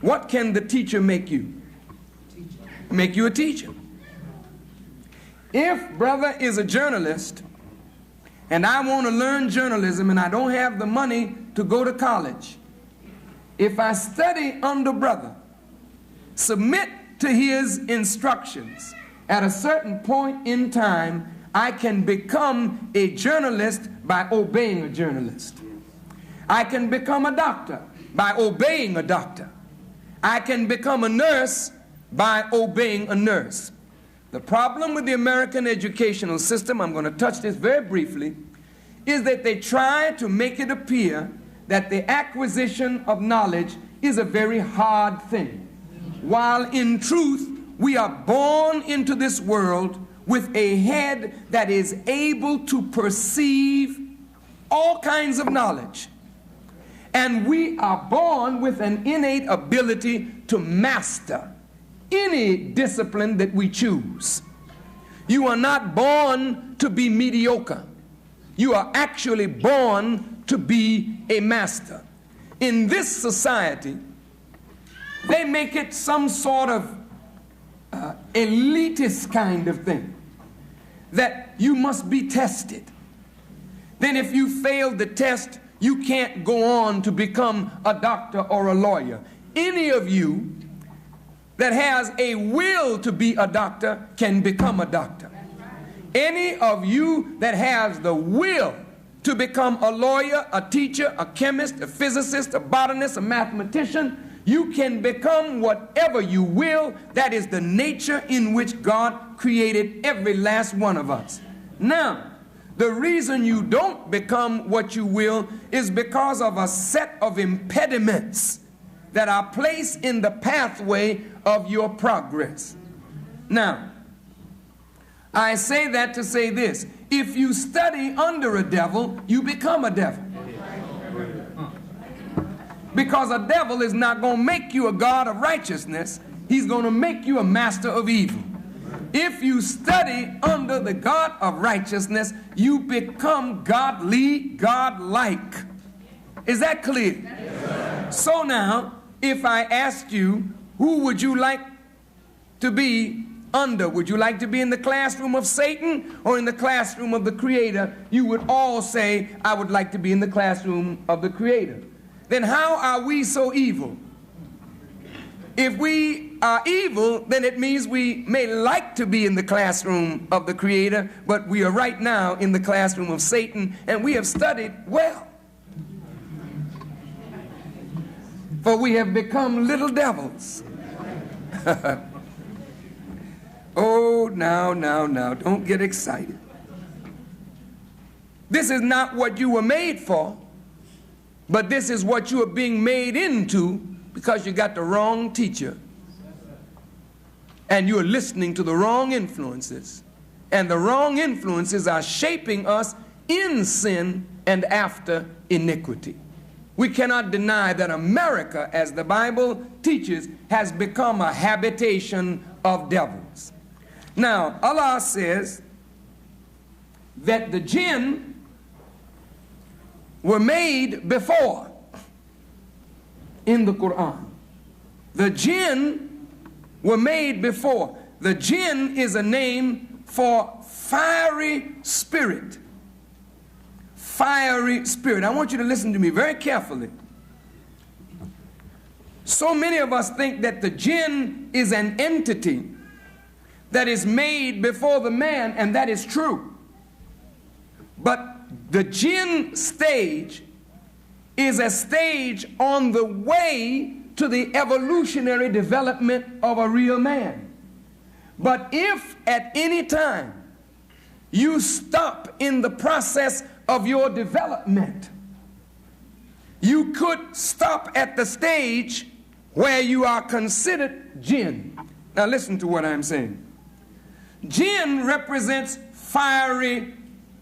What can the teacher make you? Make you a teacher. If brother is a journalist and I want to learn journalism and I don't have the money to go to college, if I study under brother, submit to his instructions, at a certain point in time, I can become a journalist by obeying a journalist. I can become a doctor by obeying a doctor. I can become a nurse by obeying a nurse. The problem with the American educational system, I'm going to touch this very briefly, is that they try to make it appear that the acquisition of knowledge is a very hard thing, while in truth we are born into this world with a head that is able to perceive all kinds of knowledge. And we are born with an innate ability to master any discipline that we choose. You are not born to be mediocre. You are actually born to be a master. In this society, they make it some sort of elitist kind of thing, that you must be tested. Then if you fail the test, you can't go on to become a doctor or a lawyer. Any of you that has a will to be a doctor can become a doctor. Any of you that has the will to become a lawyer, a teacher, a chemist, a physicist, a botanist, a mathematician, you can become whatever you will. That is the nature in which God created every last one of us. Now, the reason you don't become what you will is because of a set of impediments that are placed in the pathway of your progress. Now, I say that to say this: if you study under a devil, you become a devil. Because a devil is not going to make you a God of righteousness. He's going to make you a master of evil. If you study under the God of righteousness, you become godly, godlike. Is that clear? Yes. So now, if I asked you, who would you like to be under? Would you like to be in the classroom of Satan or in the classroom of the Creator? You would all say, I would like to be in the classroom of the Creator. Then how are we so evil? If we are evil, then it means we may like to be in the classroom of the Creator, but we are right now in the classroom of Satan, and we have studied well. For we have become little devils. Oh, now, don't get excited. This is not what you were made for, but this is what you are being made into because you got the wrong teacher. And you are listening to the wrong influences. And the wrong influences are shaping us in sin and after iniquity. We cannot deny that America, as the Bible teaches, has become a habitation of devils. Now, Allah says that the jinn were made before in the Quran. The jinn were made before. The jinn is a name for fiery spirit. Fiery spirit. I want you to listen to me very carefully. So many of us think that the jinn is an entity that is made before the man, and that is true. But the jinn stage is a stage on the way to the evolutionary development of a real man. But if at any time you stop in the process of your development, you could stop at the stage where you are considered jinn. Now listen to what I'm saying. Jinn represents fiery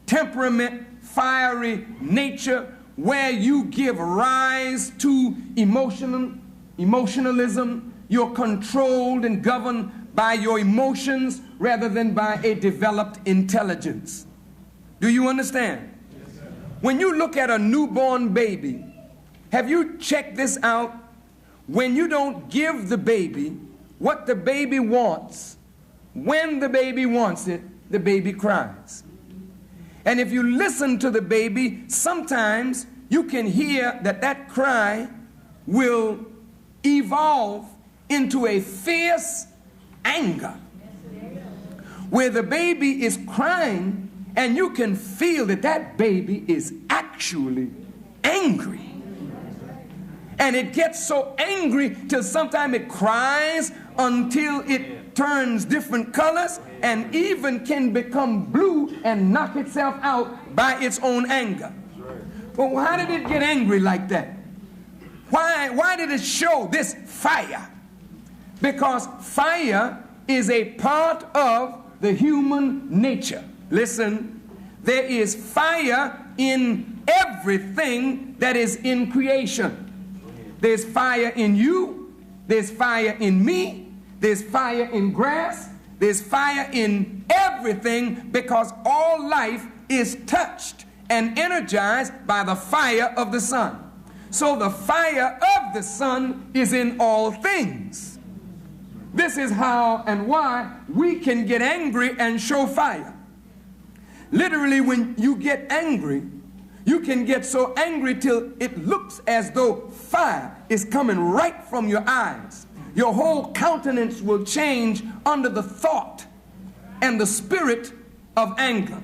temperament, fiery nature, where you give rise to emotionalism. You're controlled and governed by your emotions rather than by a developed intelligence. Do you understand? Yes, sir. When you look at a newborn baby, have you checked this out? when you don't give the baby what the baby wants, when the baby wants it, the baby cries. And if you listen to the baby, sometimes you can hear that that cry will evolve into a fierce anger, where the baby is crying and you can feel that that baby is actually angry. And it gets so angry till sometimes it cries until it turns different colors and even can become blue and knock itself out by its own anger. But why did it get angry like that? Why did it show this fire? Because fire is a part of the human nature. Listen, there is fire in everything that is in creation. There's fire in you, there's fire in me, there's fire in grass, there's fire in everything, because all life is touched and energized by the fire of the sun. So the fire of the sun is in all things. This is how and why we can get angry and show fire. Literally, when you get angry, you can get so angry till it looks as though fire is coming right from your eyes. Your whole countenance will change under the thought and the spirit of anger.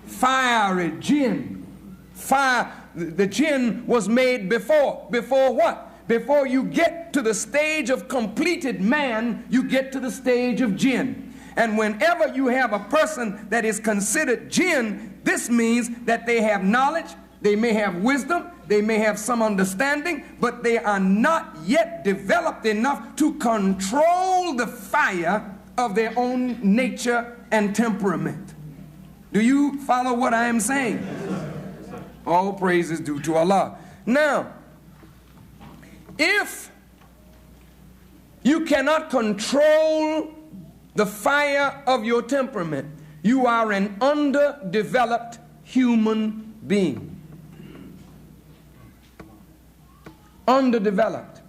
Fiery jinn. Fire, the jinn was made before what? Before you get to the stage of completed man, you get to the stage of jinn. And whenever you have a person that is considered jinn, this means that they have knowledge, they may have wisdom, they may have some understanding, but they are not yet developed enough to control the fire of their own nature and temperament. Do you follow what I am saying? All praise is due to Allah. Now, if you cannot control the fire of your temperament, you are an underdeveloped human being. Underdeveloped.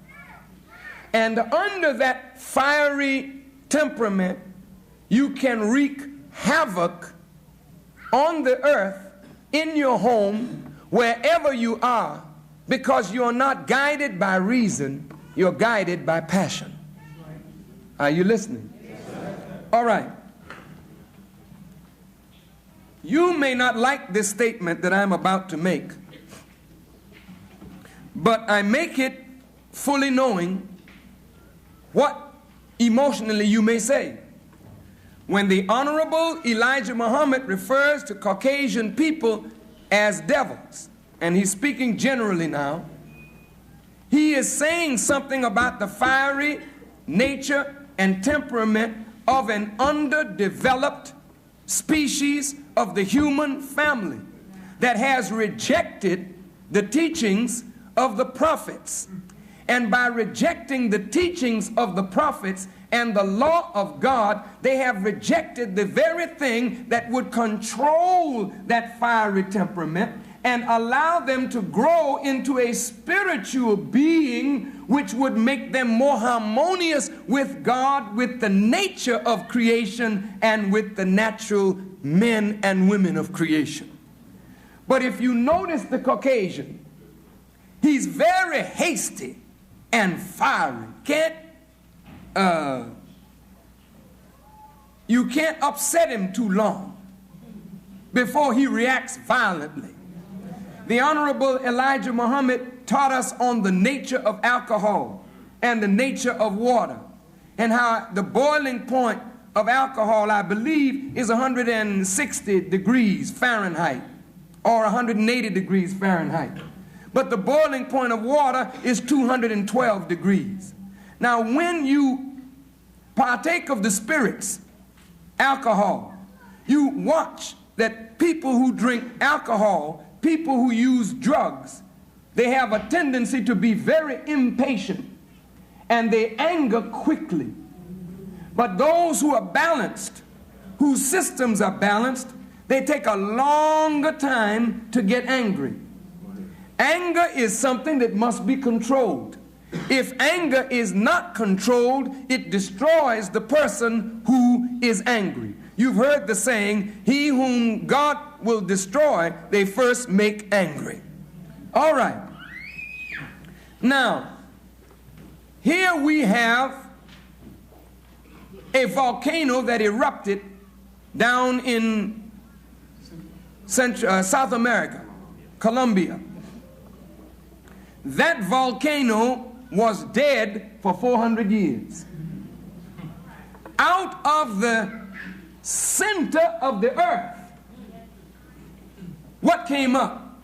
And under that fiery temperament, you can wreak havoc on the earth, in your home, wherever you are, because you're not guided by reason, you're guided by passion. Are you listening? All right. You may not like this statement that I'm about to make, but I make it fully knowing what emotionally you may say. When the Honorable Elijah Muhammad refers to Caucasian people as devils, and he's speaking generally now, he is saying something about the fiery nature and temperament of an underdeveloped species of the human family that has rejected the teachings of the prophets. And by rejecting the teachings of the prophets and the law of God, they have rejected the very thing that would control that fiery temperament and allow them to grow into a spiritual being which would make them more harmonious with God, with the nature of creation, and with the natural men and women of creation. But if you notice the Caucasian, he's very hasty and fiery. You can't upset him too long before he reacts violently. The Honorable Elijah Muhammad taught us on the nature of alcohol and the nature of water, and how the boiling point of alcohol, I believe, is 160 degrees Fahrenheit or 180 degrees Fahrenheit. But the boiling point of water is 212 degrees. Now, when you partake of the spirits, alcohol, you watch that people who drink alcohol, people who use drugs, they have a tendency to be very impatient and they anger quickly. But those who are balanced, whose systems are balanced, they take a longer time to get angry. Anger is something that must be controlled. If anger is not controlled, it destroys the person who is angry. You've heard the saying, he whom God will destroy, they first make angry. All right. Now, here we have a volcano that erupted down in South America, Colombia. That volcano was dead for 400 years. Out of the center of the earth, what came up?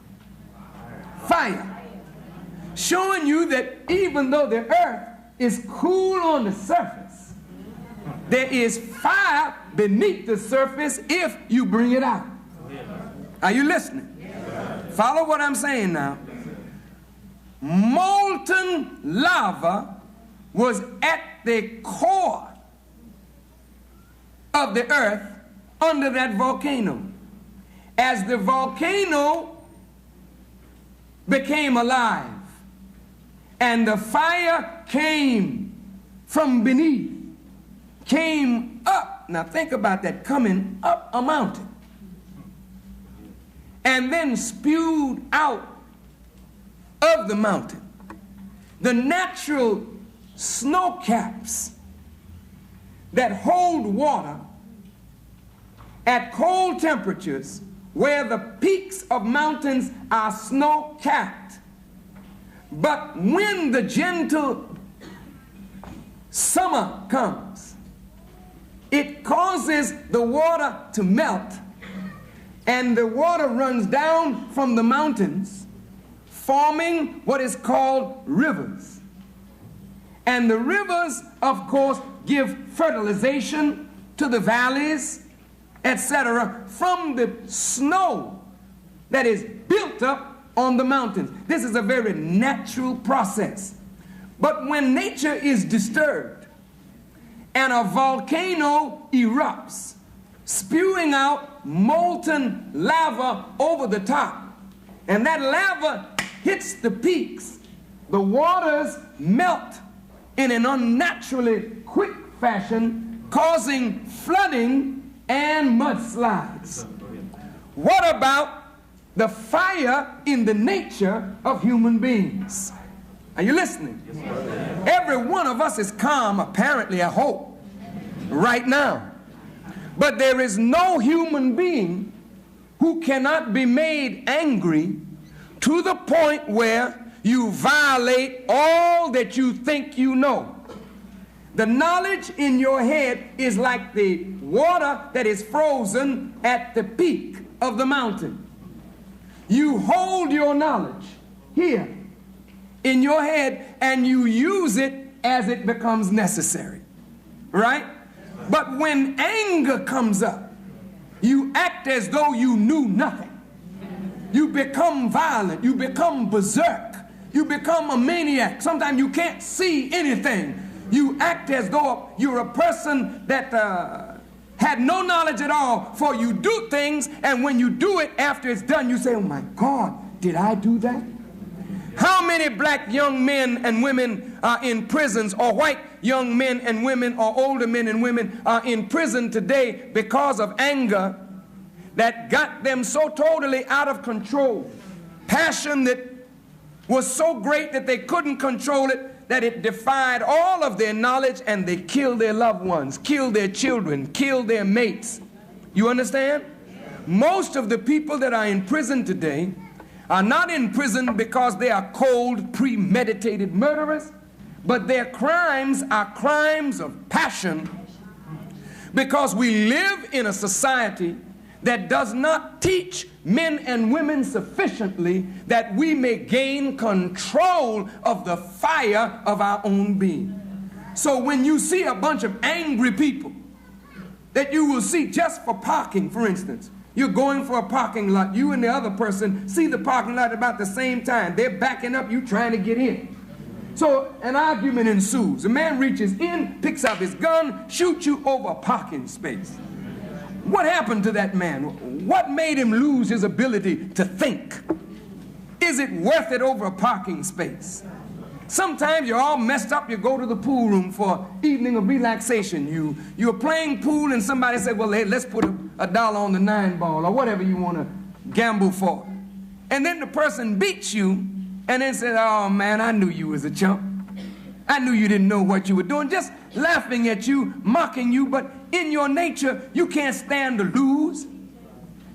Fire. Showing you that even though the earth is cool on the surface, there is fire beneath the surface if you bring it out. Are you listening? Follow what I'm saying now. Molten lava was at the core of the earth under that volcano. As the volcano became alive and the fire came from beneath, came up. Now think about that, coming up a mountain and then spewed out of the mountain. The natural snow caps that hold water at cold temperatures, where the peaks of mountains are snow capped. But when the gentle summer comes, it causes the water to melt, and the water runs down from the mountains, forming what is called rivers. And the rivers, of course, give fertilization to the valleys, etc., from the snow that is built up on the mountains. This is a very natural process. But when nature is disturbed and a volcano erupts, spewing out molten lava over the top, and that lava hits the peaks, the waters melt in an unnaturally quick fashion, causing flooding and mudslides. What about the fire in the nature of human beings? Are you listening? Yes, every one of us is calm, apparently, I hope, right now. But there is no human being who cannot be made angry to the point where you violate all that you think you know. The knowledge in your head is like the water that is frozen at the peak of the mountain. You hold your knowledge here in your head and you use it as it becomes necessary, right? But when anger comes up, you act as though you knew nothing. You become violent, you become berserk, you become a maniac. Sometimes you can't see anything. You act as though you're a person that had no knowledge at all, for you do things, and when you do it, after it's done, you say, oh my God, did I do that? How many black young men and women are in prisons, or white young men and women, or older men and women are in prison today because of anger that got them so totally out of control? Passion that was so great that they couldn't control it, that it defied all of their knowledge, and they killed their loved ones, killed their children, killed their mates. You understand? Most of the people that are in prison today are not in prison because they are cold, premeditated murderers, but their crimes are crimes of passion, because we live in a society that does not teach men and women sufficiently that we may gain control of the fire of our own being. So when you see a bunch of angry people that you will see just for parking, for instance, you're going for a parking lot, you and the other person see the parking lot about the same time. They're backing up, you trying to get in. So an argument ensues. A man reaches in, picks up his gun, shoots you over a parking space. What happened to that man? What made him lose his ability to think? Is it worth it over a parking space? Sometimes you're all messed up. You go to the pool room for evening of relaxation. You're playing pool and somebody said, well, hey, let's put a dollar on the 9 ball or whatever you want to gamble for. And then the person beats you and then says, oh, man, I knew you was a chump. I knew you didn't know what you were doing. Just laughing at you, mocking you. But in your nature, you can't stand to lose.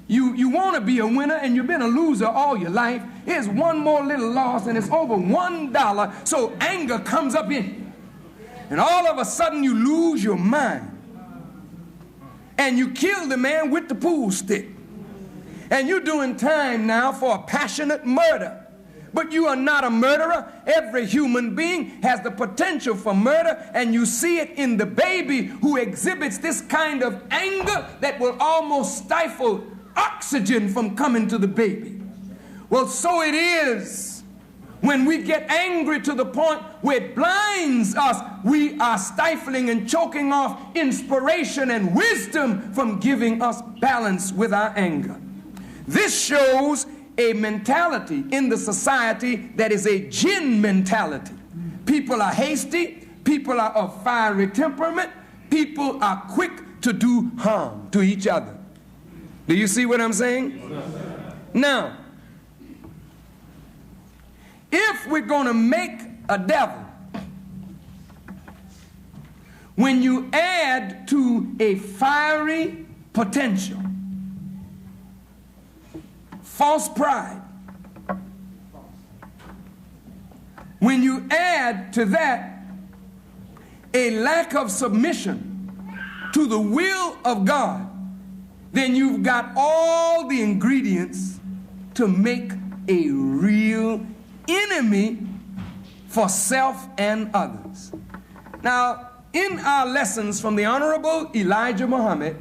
You want to be a winner, and you've been a loser all your life. Here's one more little loss, and it's over $1. So anger comes up in you. And all of a sudden, you lose your mind. And you kill the man with the pool stick. And you're doing time now for a passionate murder. But you are not a murderer. Every human being has the potential for murder, and you see it in the baby who exhibits this kind of anger that will almost stifle oxygen from coming to the baby. Well, so it is when we get angry to the point where it blinds us. We are stifling and choking off inspiration and wisdom from giving us balance with our anger. This shows a mentality in the society that is a jinn mentality. People are hasty, people are of fiery temperament, people are quick to do harm to each other. Do you see what I'm saying? Now, if we're going to make a devil, when you add to a fiery potential false pride, when you add to that a lack of submission to the will of God, then you've got all the ingredients to make a real enemy for self and others. Now, in our lessons from the Honorable Elijah Muhammad,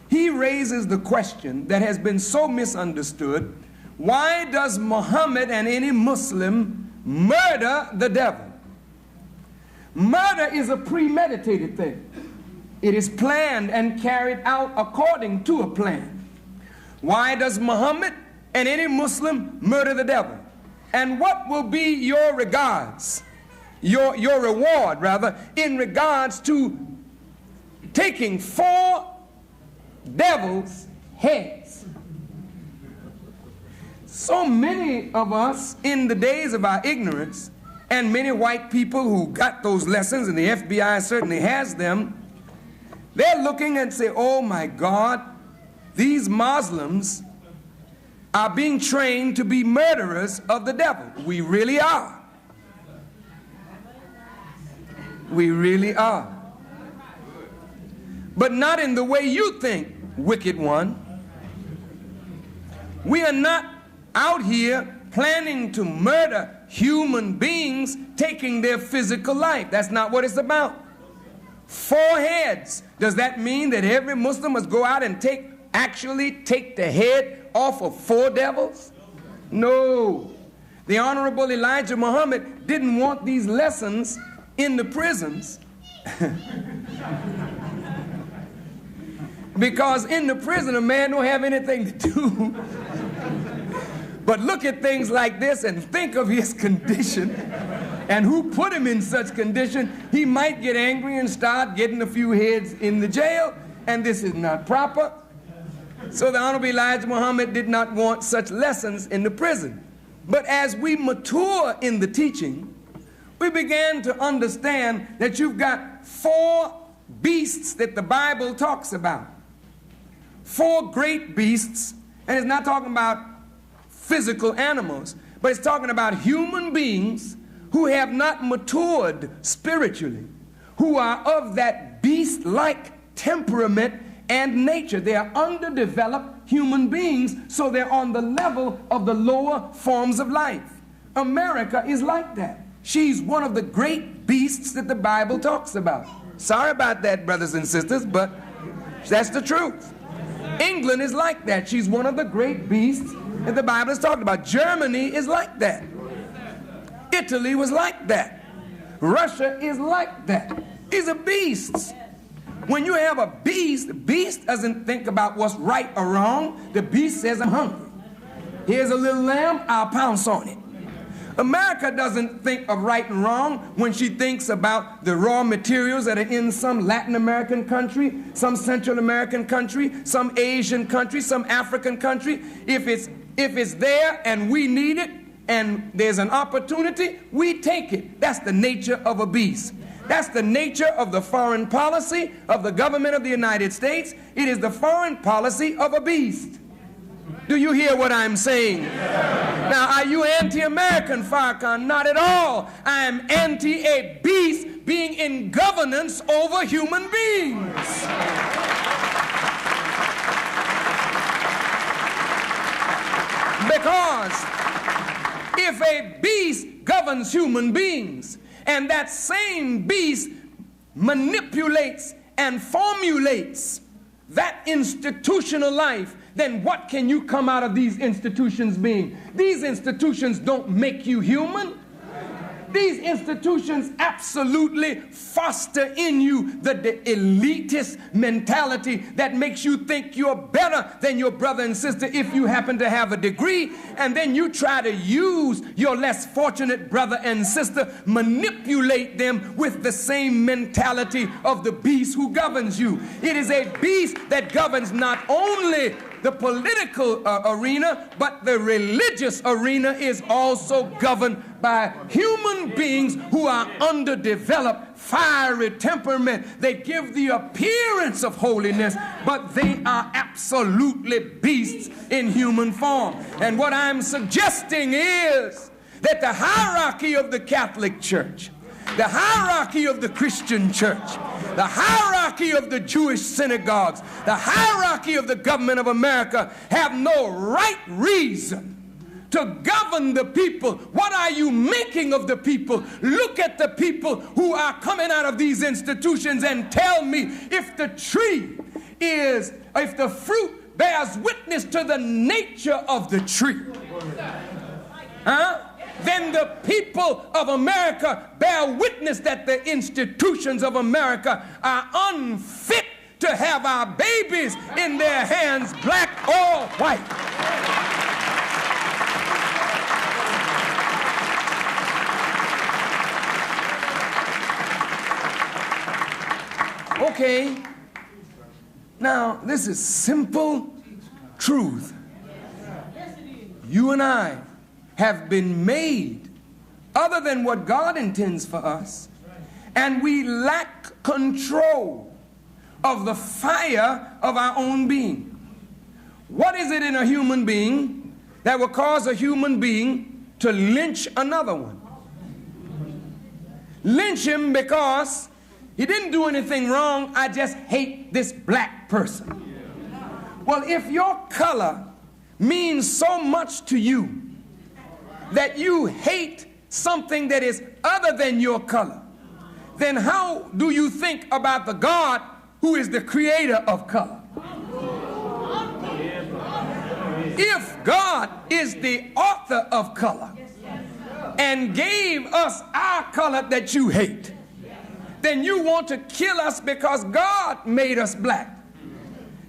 he raises the question that has been so misunderstood: why does Muhammad and any Muslim murder the devil? Murder is a premeditated thing. It is planned and carried out according to a plan. Why does Muhammad and any Muslim murder the devil? And what will be your regards, your reward rather, in regards to taking 4 devils' heads? So many of us in the days of our ignorance, and many white people who got those lessons, and the FBI certainly has them, they're looking and say, oh my God, these Muslims are being trained to be murderers of the devil. We really are. We really are. But not in the way you think, wicked one. We are not out here planning to murder human beings taking their physical life. That's not what it's about. 4 heads. Does that mean that every Muslim must go out and actually take the head off of 4 devils? No. The Honorable Elijah Muhammad didn't want these lessons in the prisons because in the prison a man don't have anything to do but look at things like this and think of his condition and who put him in such condition. He might get angry and start getting a few heads in the jail, and this is not proper. So the Honorable Elijah Muhammad did not want such lessons in the prison. But as we mature in the teaching, we began to understand that you've got 4 beasts that the Bible talks about. 4 great beasts, and it's not talking about physical animals, but it's talking about human beings who have not matured spiritually, who are of that beast-like temperament and nature. They are underdeveloped human beings, so they're on the level of the lower forms of life. America is like that. She's one of the great beasts that the Bible talks about. Sorry about that, brothers and sisters, but that's the truth. England is like that. She's one of the great beasts that the Bible is talking about. Germany is like that. Italy was like that. Russia is like that. These are beasts. When you have a beast, the beast doesn't think about what's right or wrong. The beast says, I'm hungry. Here's a little lamb, I'll pounce on it. America doesn't think of right and wrong when she thinks about the raw materials that are in some Latin American country, some Central American country, some Asian country, some African country. If it's there and we need it and there's an opportunity, we take it. That's the nature of a beast. That's the nature of the foreign policy of the government of the United States. It is the foreign policy of a beast. Do you hear what I'm saying? Now, are you anti-American, Farrakhan? Not at all. I am anti a beast being in governance over human beings. Because if a beast governs human beings, and that same beast manipulates and formulates that institutional life, then what can you come out of these institutions being? These institutions don't make you human. These institutions absolutely foster in you the elitist mentality that makes you think you're better than your brother and sister if you happen to have a degree, and then you try to use your less fortunate brother and sister, manipulate them with the same mentality of the beast who governs you. It is a beast that governs not only the political arena, but the religious arena is also governed by human beings who are underdeveloped, fiery temperament. They give the appearance of holiness, but they are absolutely beasts in human form. And what I'm suggesting is that the hierarchy of the Catholic Church, the hierarchy of the Christian church, the hierarchy of the Jewish synagogues, the hierarchy of the government of America have no right reason to govern the people. What are you making of the people? Look at the people who are coming out of these institutions and tell me if the fruit bears witness to the nature of the tree. Then the people of America bear witness that the institutions of America are unfit to have our babies in their hands, black or white. Okay, now this is simple truth. You and I have been made other than what God intends for us, and we lack control of the fire of our own being. What is it in a human being that will cause a human being to lynch another one? Lynch him because he didn't do anything wrong. I just hate this black person. Well, if your color means so much to you that you hate something that is other than your color, then how do you think about the God who is the creator of color? If God is the author of color and gave us our color that you hate, then you want to kill us because God made us black.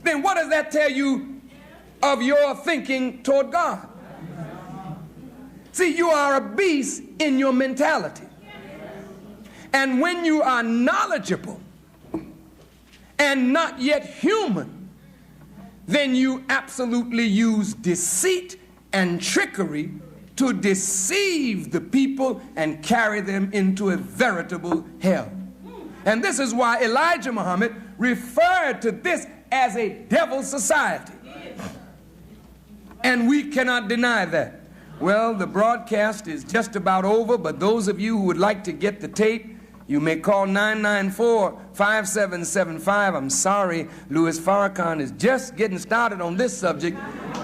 Then what does that tell you of your thinking toward God? See, you are a beast in your mentality. And when you are knowledgeable and not yet human, then you absolutely use deceit and trickery to deceive the people and carry them into a veritable hell. And this is why Elijah Muhammad referred to this as a devil society. And we cannot deny that. Well, the broadcast is just about over, but those of you who would like to get the tape, you may call 994-5775. I'm sorry, Louis Farrakhan is just getting started on this subject.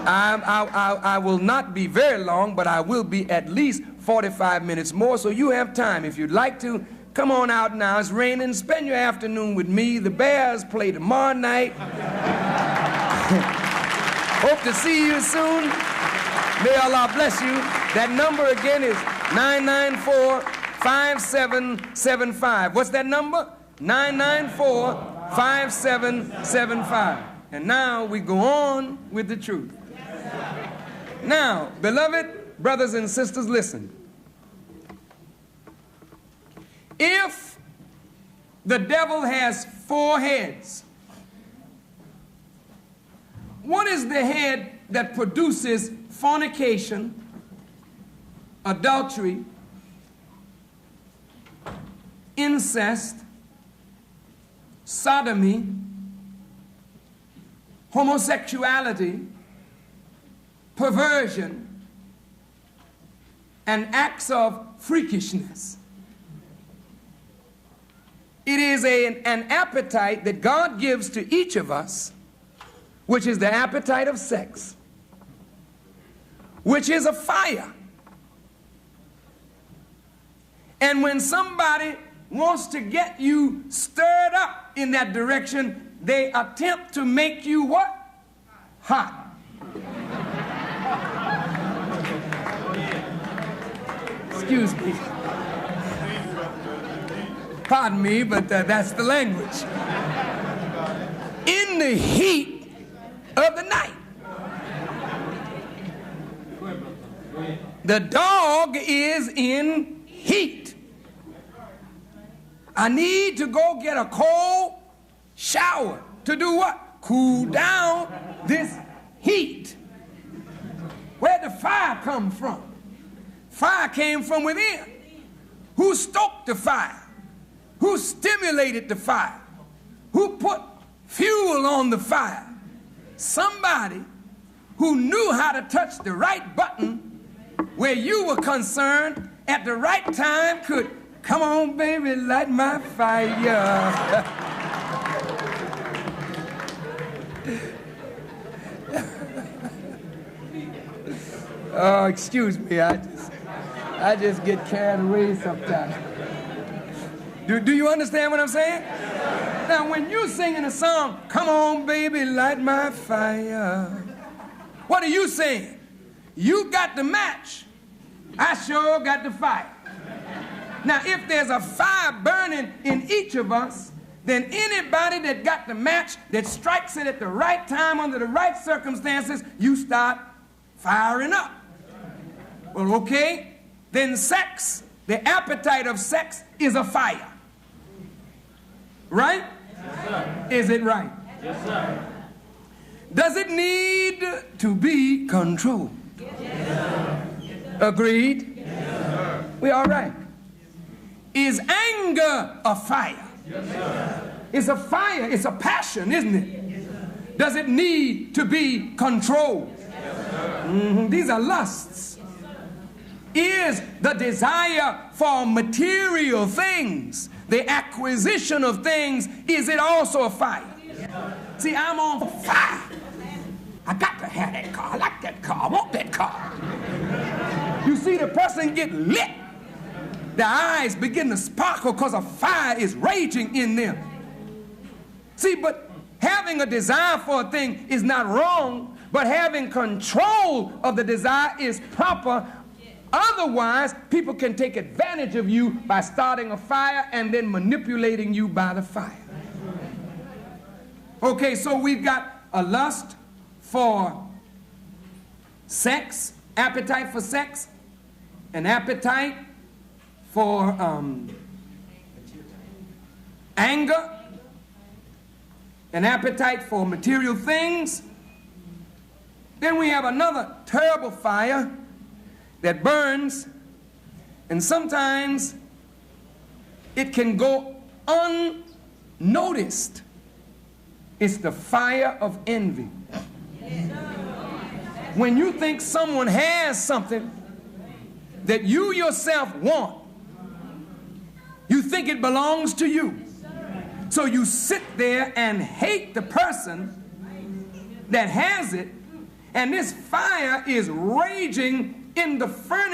I will not be very long, but I will be at least 45 minutes more, so you have time. If you'd like to, come on out now. It's raining. Spend your afternoon with me. The Bears play tomorrow night. Hope to see you soon. May Allah bless you. That number again is 994-5775. What's that number? 994-5775. And now we go on with the truth. Now, beloved brothers and sisters, listen. if the devil has 4 heads, what is the head that produces fornication, adultery, incest, sodomy, homosexuality, perversion, and acts of freakishness? It is an appetite that God gives to each of us, which is the appetite of sex, which is a fire. And when somebody wants to get you stirred up in that direction, they attempt to make you what? Hot. Excuse me. Pardon me, but that's the language. In the heat of the night. The dog is in heat. I need to go get a cold shower. To do what? Cool down this heat. Where'd the fire come from? Fire came from within. Who stoked the fire? Who stimulated the fire? Who put fuel on the fire? Somebody who knew how to touch the right button where you were concerned at the right time could, come on, baby, light my fire. Oh, excuse me, I just get carried away sometimes. Do you understand what I'm saying? Now, when you're singing a song, come on, baby, light my fire, what are you saying? You got the match. I sure got the fire. Now, if there's a fire burning in each of us, then anybody that got the match, that strikes it at the right time, under the right circumstances, you start firing up. Well, okay, then sex, the appetite of sex is a fire. Right? Yes, sir. Is it right? Yes, sir. Does it need to be controlled? Yes, sir. Agreed? Yes, sir. We all right? Is anger a fire? Yes, sir. It's a fire, it's a passion, isn't it? Yes, sir. Does it need to be controlled? Yes, sir. These are lusts. Is the desire for material things, the acquisition of things, is it also a fire? Yes, see, I'm on fire. I got to have that car. I like that car. I want that car. You see the person get lit. Their eyes begin to sparkle because a fire is raging in them. See, but having a desire for a thing is not wrong, but having control of the desire is proper. Otherwise, people can take advantage of you by starting a fire and then manipulating you by the fire. Okay, so we've got a lust for sex, appetite for sex, an appetite for anger, an appetite for material things. Then we have another terrible fire that burns, and sometimes it can go unnoticed. It's the fire of envy. When you think someone has something that you yourself want, you think it belongs to you. So you sit there and hate the person that has it, and this fire is raging in the furnace